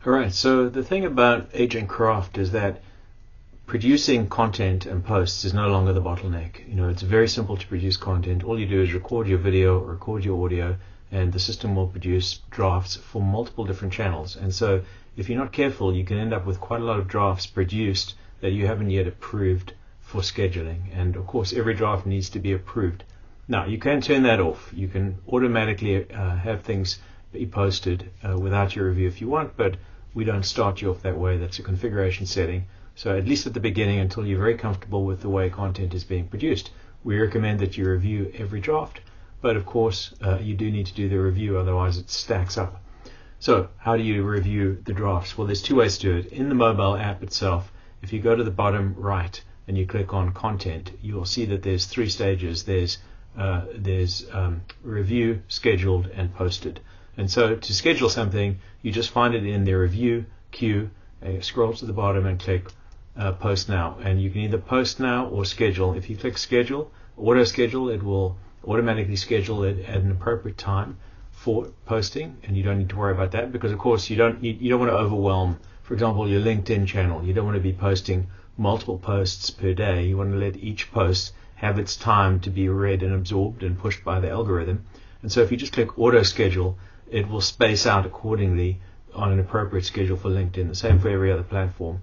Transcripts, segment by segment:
Alright, so the thing about Agent Craft is that producing content and posts is no longer the bottleneck. It's very simple to produce content. All you do is record your video, record your audio, and the system will produce drafts for multiple different channels. And so if you're not careful, you can end up with quite a lot of drafts produced that you haven't yet approved for scheduling. And of course, every draft needs to be approved. Now, you can turn that off. You can automatically have things be posted without your review if you want, but we don't start you off that way. That's a configuration setting. So at least at the beginning, until you're very comfortable with the way content is being produced, we recommend that you review every draft. But of course, you do need to do the review, otherwise it stacks up. So how do you review the drafts? Well, there's two ways to do it. In the mobile app itself, if you go to the bottom right and you click on content, you'll see that there's three stages. There's review, scheduled, and posted. And so to schedule something, you just find it in the review queue, and you scroll to the bottom and click post now. And you can either post now or schedule. If you click schedule, auto schedule, it will automatically schedule it at an appropriate time for posting, and you don't need to worry about that, because of course you don't want to overwhelm, for example, your LinkedIn channel. You don't want to be posting multiple posts per day. You want to let each post have its time to be read and absorbed and pushed by the algorithm. And so if you just click auto schedule, it will space out accordingly on an appropriate schedule for LinkedIn. The same for every other platform.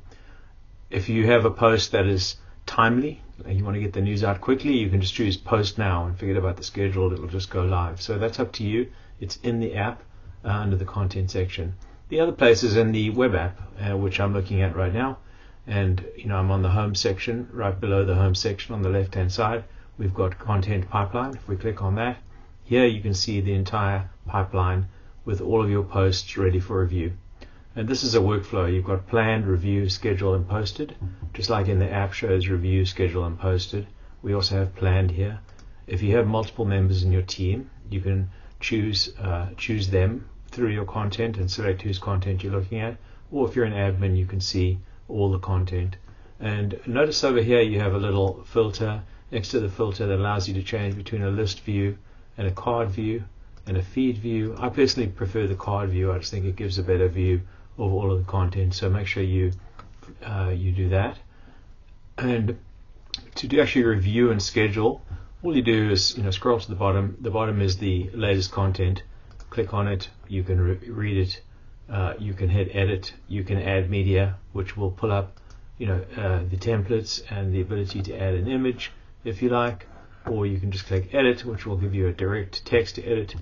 If you have a post that is timely, and you want to get the news out quickly, you can just choose post now and forget about the schedule. It'll just go live. So that's up to you. It's in the app under the content section. The other place is in the web app, which I'm looking at right now. And I'm on the home section. Right below the home section on the left hand side, we've got content pipeline. If we click on that, here you can see the entire pipeline with all of your posts ready for review. And this is a workflow. You've got planned, review, schedule, and posted. Just like in the app shows review, schedule, and posted, we also have planned here. If you have multiple members in your team, you can choose them through your content and select whose content you're looking at. Or if you're an admin, you can see all the content. And notice over here you have a little filter next to the filter that allows you to change between a list view and a card view and a feed view. I personally prefer the card view. I just think it gives a better view of all of the content. So make sure you do that. And to actually review and schedule, all you do is scroll to the bottom. The bottom is the latest content. Click on it. You can read it. You can hit edit. You can add media, which will pull up the templates and the ability to add an image if you like. Or you can just click edit, which will give you a direct text to edit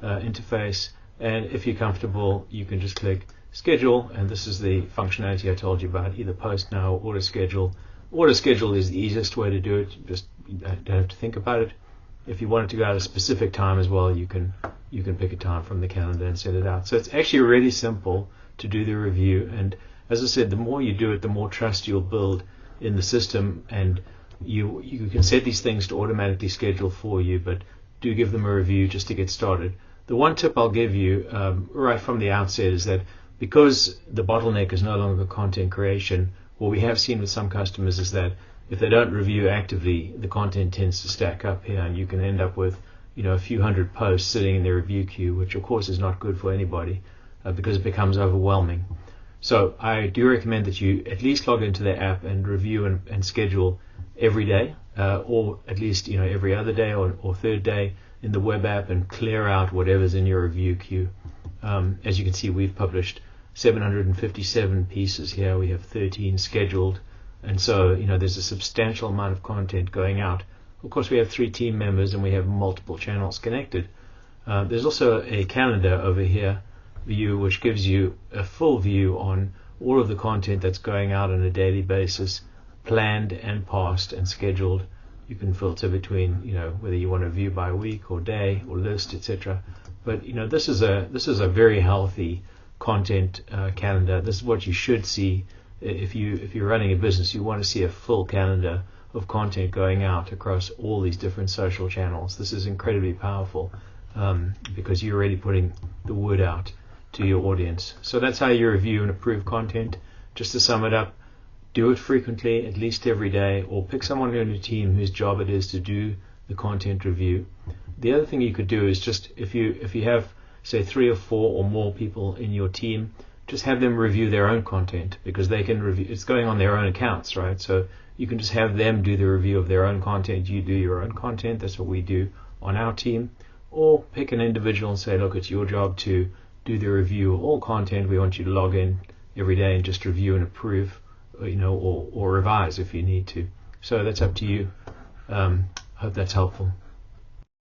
interface. And if you're comfortable, you can just click schedule, and this is the functionality I told you about, either post now or auto schedule. Auto schedule is the easiest way to do it. You don't have to think about it. If you want it to go at a specific time as well, you can pick a time from the calendar and set it out. So it's actually really simple to do the review, and as I said, the more you do it, the more trust you'll build in the system, and you can set these things to automatically schedule for you, but do give them a review just to get started. The one tip I'll give you right from the outset is that because the bottleneck is no longer content creation, what we have seen with some customers is that if they don't review actively, the content tends to stack up here, and you can end up with a few hundred posts sitting in the review queue, which of course is not good for anybody because it becomes overwhelming. So I do recommend that you at least log into the app and review and schedule every day, or at least every other day or third day in the web app, and clear out whatever's in your review queue. As you can see, we've published 757 pieces here. We have 13 scheduled, and so there's a substantial amount of content going out. Of course, we have 3 team members and we have multiple channels connected. There's also a calendar over here view, which gives you a full view on all of the content that's going out on a daily basis, planned and past and scheduled. You can filter between whether you want to view by week or day or list, etc. But this is a very healthy content calendar. This is what you should see if you're running a business. You want to see a full calendar of content going out across all these different social channels. This is incredibly powerful because you're really putting the word out to your audience. So that's how you review and approve content. Just to sum it up, do it frequently, at least every day, or pick someone on your team whose job it is to do the content review. The other thing you could do is just if you have say 3 or 4 or more people in your team, just have them review their own content, because they can review, it's going on their own accounts, right? So you can just have them do the review of their own content, you do your own content. That's what we do on our team. Or pick an individual and say, look, it's your job to do the review of all content. We want you to log in every day and just review and approve, or revise if you need to. So that's up to you. Hope that's helpful.